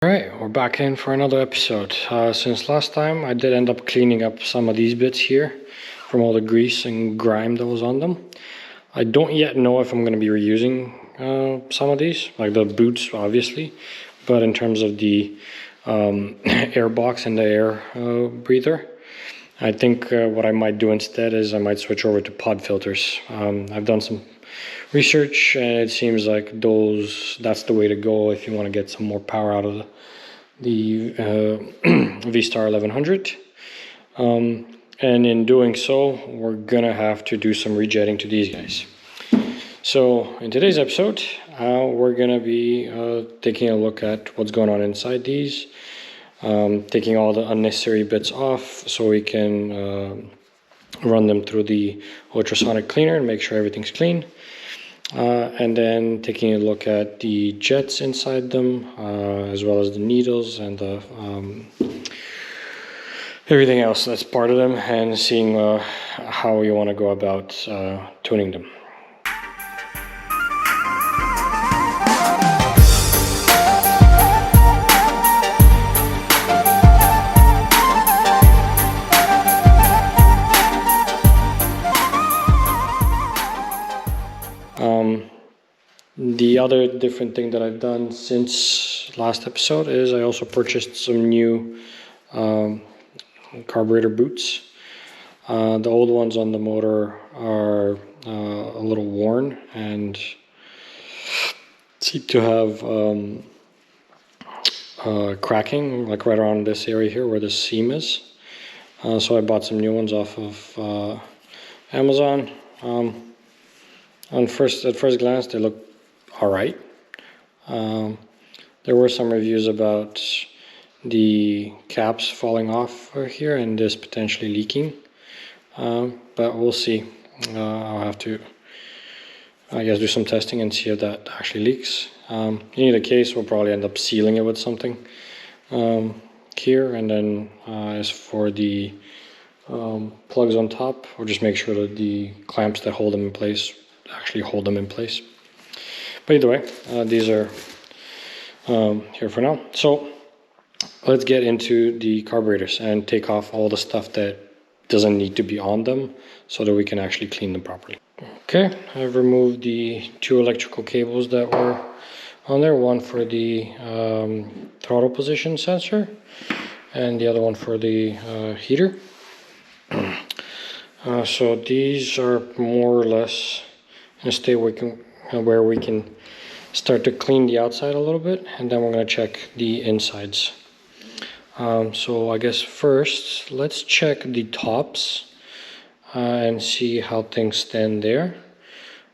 Alright, we're back in for another episode. Since last time I did end up cleaning up some of these bits here from all the grease and grime that was on them. I don't yet know if I'm going to be reusing some of these, like the boots obviously, but in terms of the air box and the air breather, I think what I might do instead is I might switch over to pod filters. I've done some research and it seems like that's the way to go if you want to get some more power out of the V-Star 1100. And in doing so, we're gonna have to do some rejetting to these guys. So in today's episode, we're gonna be taking a look at what's going on inside these, taking all the unnecessary bits off so we can run them through the ultrasonic cleaner and make sure everything's clean. And then taking a look at the jets inside them, as well as the needles and the everything else that's part of them, and seeing how you want to go about tuning them. The other different thing that I've done since last episode is I also purchased some new carburetor boots. The old ones on the motor are a little worn and seem to have cracking, like right around this area here where the seam is. So I bought some new ones off of Amazon. At first glance, they look all right. There were some reviews about the caps falling off here and this potentially leaking, but we'll see. I'll have to, I guess, do some testing and see if that actually leaks. In either case, we'll probably end up sealing it with something here, and then as for the plugs on top, we'll just make sure that the clamps that hold them in place actually hold them in place. But either way, these are here for now. So let's get into the carburetors and take off all the stuff that doesn't need to be on them so that we can actually clean them properly. Okay, I've removed the two electrical cables that were on there, one for the throttle position sensor and the other one for the heater. So these are more or less in a state where we can start to clean the outside a little bit, and then we're going to check the insides. So I guess first let's check the tops and see how things stand there.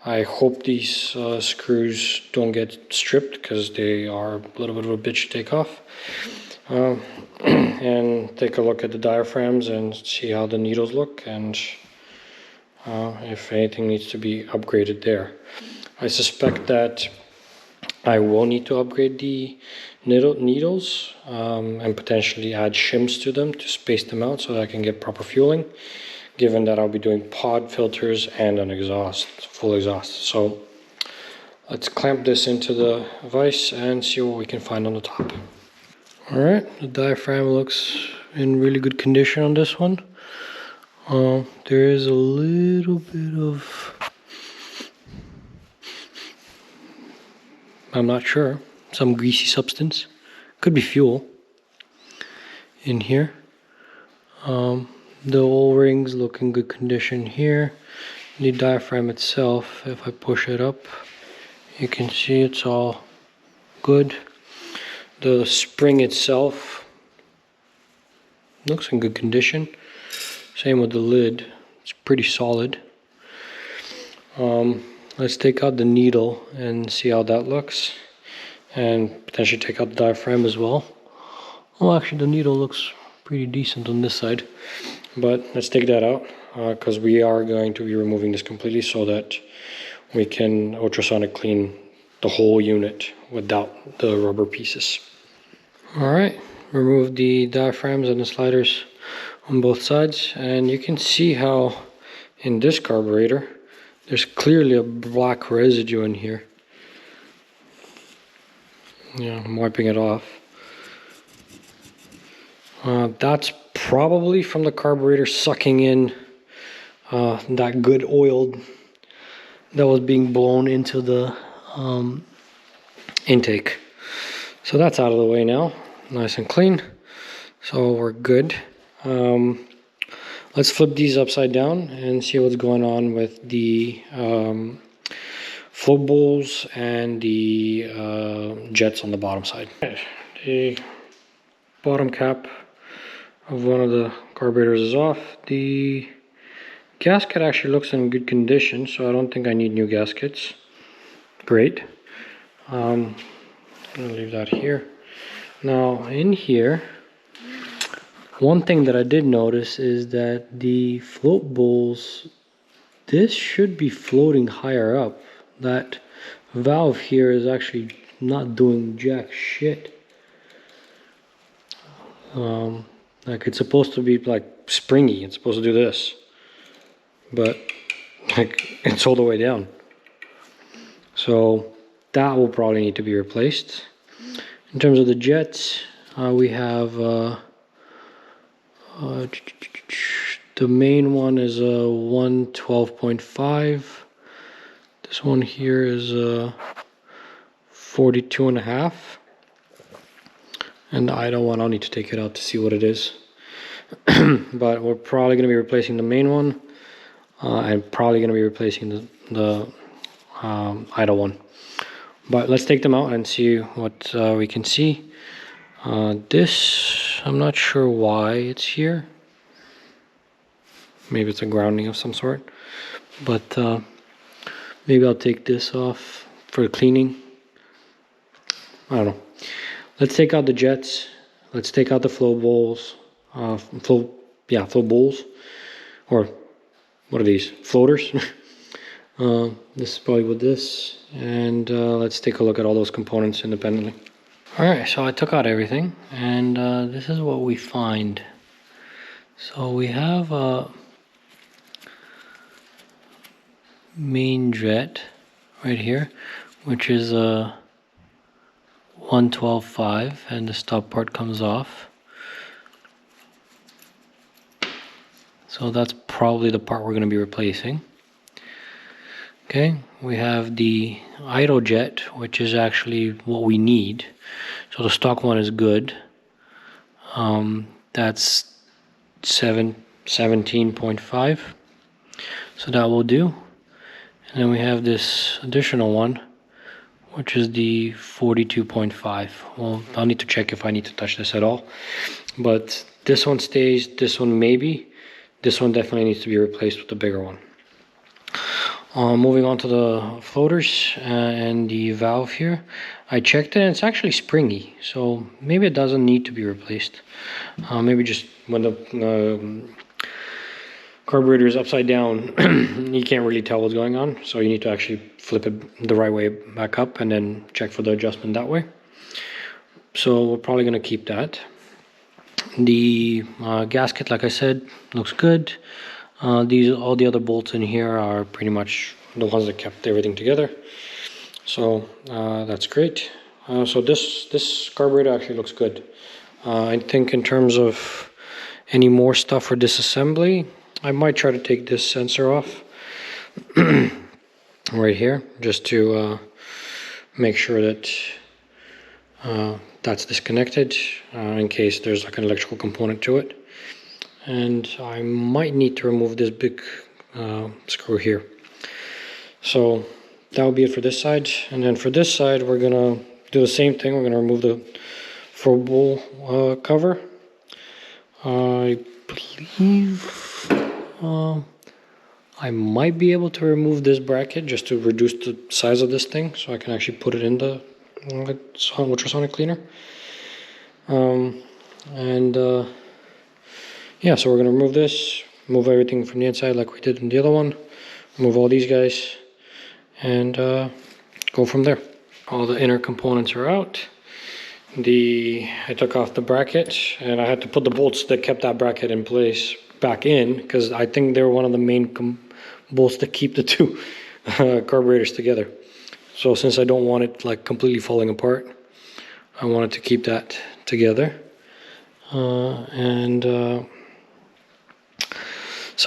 I hope these screws don't get stripped because they are a little bit of a bitch to take off. And take a look at the diaphragms and see how the needles look and if anything needs to be upgraded there. I suspect that I will need to upgrade the needles and potentially add shims to them to space them out so that I can get proper fueling, given that I'll be doing pod filters and an exhaust, full exhaust. So let's clamp this into the vise and see what we can find on the top. Alright, the diaphragm looks in really good condition on this one. There is a little bit of, I'm not sure, some greasy substance, could be fuel in here. The O-rings look in good condition here. The diaphragm itself, if I push it up, you can see it's all good. The spring itself looks in good condition. Same with the lid, it's pretty solid. Let's take out the needle and see how that looks, and potentially take out the diaphragm as well. Well, actually the needle looks pretty decent on this side, but let's take that out because we are going to be removing this completely so that we can ultrasonic clean the whole unit without the rubber pieces. Alright, remove the diaphragms and the sliders on both sides, and you can see how in this carburetor there's clearly a black residue in here. Yeah, I'm wiping it off. That's probably from the carburetor sucking in that good oil that was being blown into the intake. So that's out of the way now, nice and clean. So we're good. Let's flip these upside down and see what's going on with the float bowls and the jets on the bottom side. The bottom cap of one of the carburetors is off. The gasket actually looks in good condition, so I don't think I need new gaskets. Great. I'm gonna leave that here. Now in here, one thing that I did notice is that the float bowls, this should be floating higher up. That valve here is actually not doing jack shit. Like it's supposed to be like springy, it's supposed to do this, but like it's all the way down. So that will probably need to be replaced. In terms of the jets, we have the main one is a 112.5. This one here is a 42.5. And the idle one, I'll need to take it out to see what it is. But we're probably going to be replacing the main one. And probably going to be replacing the idle one. But let's take them out and see what we can see. This, I'm not sure why it's here. Maybe it's a grounding of some sort. But maybe I'll take this off for cleaning. I don't know. Let's take out the jets. Let's take out the flow bowls. Flow bowls. Or what are these? Floaters. This is probably with this. And let's take a look at all those components independently. Alright, so I took out everything. And this is what we find. So we have a main jet right here, which is a 112.5, and the stop part comes off. So that's probably the part we're going to be replacing. Okay, we have the idle jet, which is actually what we need. So the stock one is good. That's 17.5. So that will do. And then we have this additional one, which is the 42.5. Well, I'll need to check if I need to touch this at all. But this one stays, this one maybe. This one definitely needs to be replaced with the bigger one. Moving on to the floaters and the valve here. I checked it and it's actually springy. So maybe it doesn't need to be replaced. Maybe just when the carburetor is upside down, you can't really tell what's going on. So you need to actually flip it the right way back up and then check for the adjustment that way. So we're probably going to keep that. The gasket, like I said, looks good. All the other bolts in here are pretty much the ones that kept everything together. So that's great. So this carburetor actually looks good. I think in terms of any more stuff for disassembly, I might try to take this sensor off right here, just to make sure that that's disconnected in case there's like an electrical component to it. And I might need to remove this big screw here. So that will be it for this side. And then for this side, we're gonna do the same thing. We're gonna remove the float bowl cover. I believe I might be able to remove this bracket just to reduce the size of this thing, so I can actually put it in the ultrasonic cleaner. Yeah, so we're going to remove this, move everything from the inside like we did in the other one, remove all these guys, and go from there. All the inner components are out. I took off the bracket, and I had to put the bolts that kept that bracket in place back in, because I think they're one of the main bolts that keep the two carburetors together. So since I don't want it like completely falling apart, I wanted to keep that together. So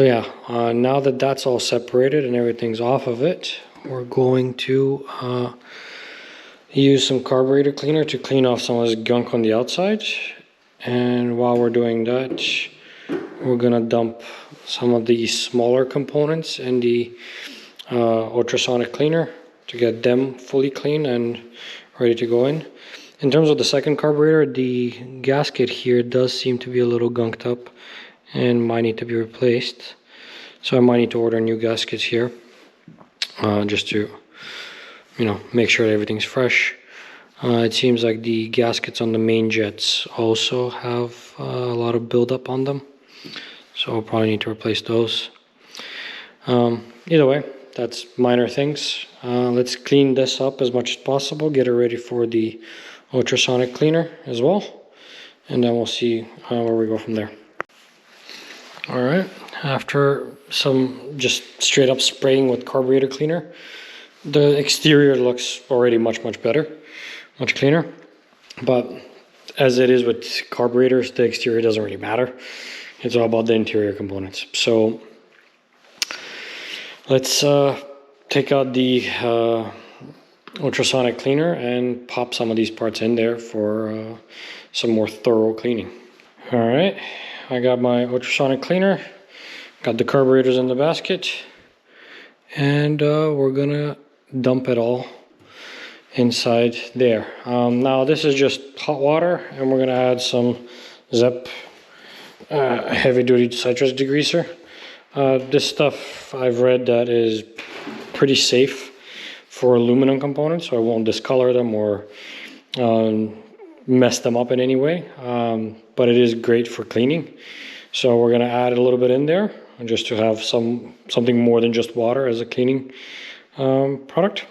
yeah, now that that's all separated and everything's off of it, we're going to use some carburetor cleaner to clean off some of this gunk on the outside. And while we're doing that, we're gonna dump some of the smaller components in the ultrasonic cleaner to get them fully clean and ready to go in. In terms of the second carburetor, the gasket here does seem to be a little gunked up and might need to be replaced. So I might need to order new gaskets here, just to, make sure that everything's fresh. It seems like the gaskets on the main jets also have a lot of buildup on them, so I'll probably need to replace those. Either way, that's minor things. Let's clean this up as much as possible, get it ready for the ultrasonic cleaner as well, and then we'll see where we go from there. All right, after some just straight up spraying with carburetor cleaner, the exterior looks already much better, much cleaner. But as it is with carburetors, the exterior doesn't really matter. It's all about the interior components. So let's take out the ultrasonic cleaner and pop some of these parts in there for some more thorough cleaning. All right, I got my ultrasonic cleaner, got the carburetors in the basket, and we're gonna dump it all inside there. Now this is just hot water, and we're gonna add some ZEP heavy duty citrus degreaser. This stuff I've read that is pretty safe for aluminum components, so I won't discolor them or mess them up in any way, but it is great for cleaning. So we're gonna add a little bit in there just to have something more than just water as a cleaning product.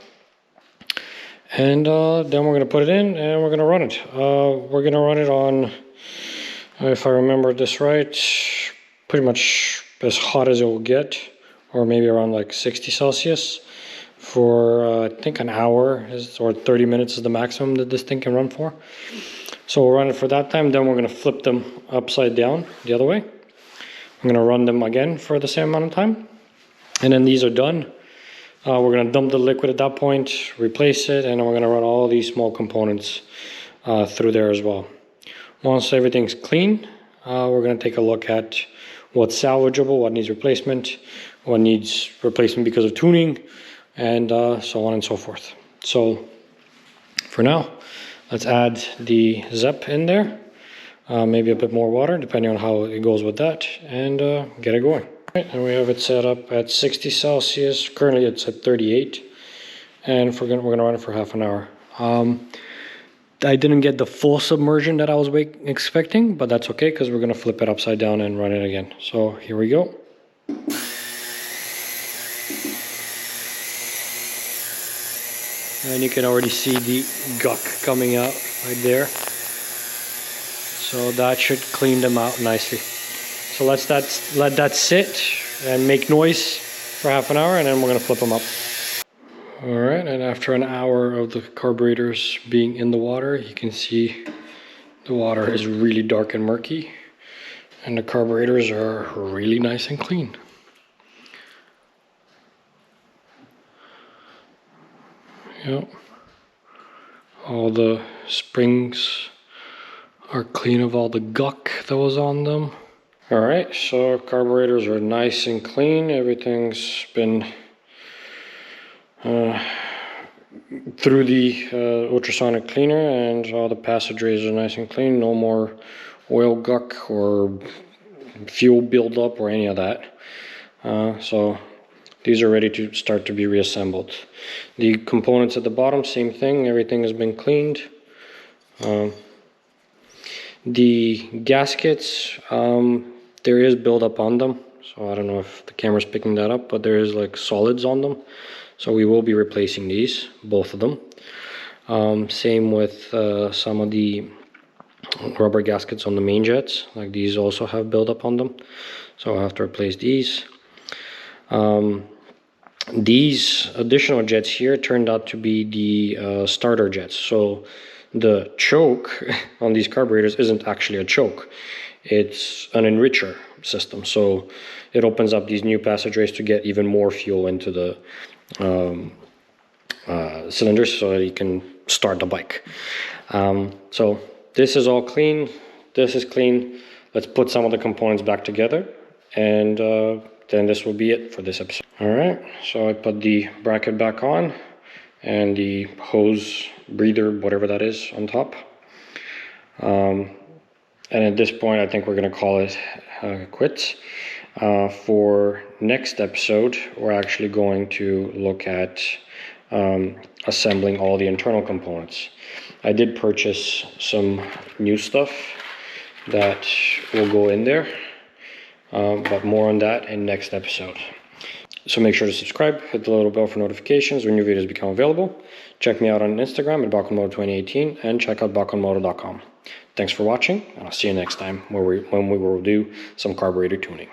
And then we're gonna put it in and we're gonna run it. We're gonna run it on, if I remember this right, pretty much as hot as it will get, or maybe around like 60 Celsius for I think an hour or 30 minutes is the maximum that this thing can run for. So we'll run it for that time, then we're gonna flip them upside down the other way. I'm gonna run them again for the same amount of time. And then these are done. We're gonna dump the liquid at that point, replace it, and then we're gonna run all these small components through there as well. Once everything's clean, we're gonna take a look at what's salvageable, what needs replacement, what needs replacement because of tuning, and so on and so forth. So for now, let's add the ZEP in there, maybe a bit more water depending on how it goes with that, and get it going. Right, and we have it set up at 60 Celsius. Currently it's at 38, and we're gonna run it for half an hour. I didn't get the full submersion that I was expecting, but that's okay because we're gonna flip it upside down and run it again. So here we go. And you can already see the gunk coming out right there. So that should clean them out nicely. So let that sit and make noise for half an hour, and then we're gonna flip them up. All right, and after an hour of the carburetors being in the water, you can see the water is really dark and murky, and the carburetors are really nice and clean. Yep. All the springs are clean of all the gunk that was on them. All right, so carburetors are nice and clean. Everything's been through the ultrasonic cleaner, and all the passageways are nice and clean. No more oil gunk or fuel buildup or any of that. So these are ready to start to be reassembled. The components at the bottom, same thing. Everything has been cleaned. The gaskets, there is buildup on them. So I don't know if the camera's picking that up, but there is like solids on them. So we will be replacing these, both of them. Same with some of the rubber gaskets on the main jets. Like these also have buildup on them. So I'll have to replace these. These additional jets here turned out to be the starter jets. So the choke on these carburetors isn't actually a choke. It's an enricher system. So it opens up these new passageways to get even more fuel into the cylinders so that you can start the bike. So this is all clean. This is clean. Let's put some of the components back together, and then this will be it for this episode. All right, so I put the bracket back on and the hose breather, whatever that is, on top. And at this point, I think we're going to call it quits. For next episode, we're actually going to look at assembling all the internal components. I did purchase some new stuff that will go in there, but more on that in next episode. So make sure to subscribe, hit the little bell for notifications when new videos become available. Check me out on Instagram at BalkanMoto2018 and check out BalkanMoto.com. Thanks for watching, and I'll see you next time when we will do some carburetor tuning.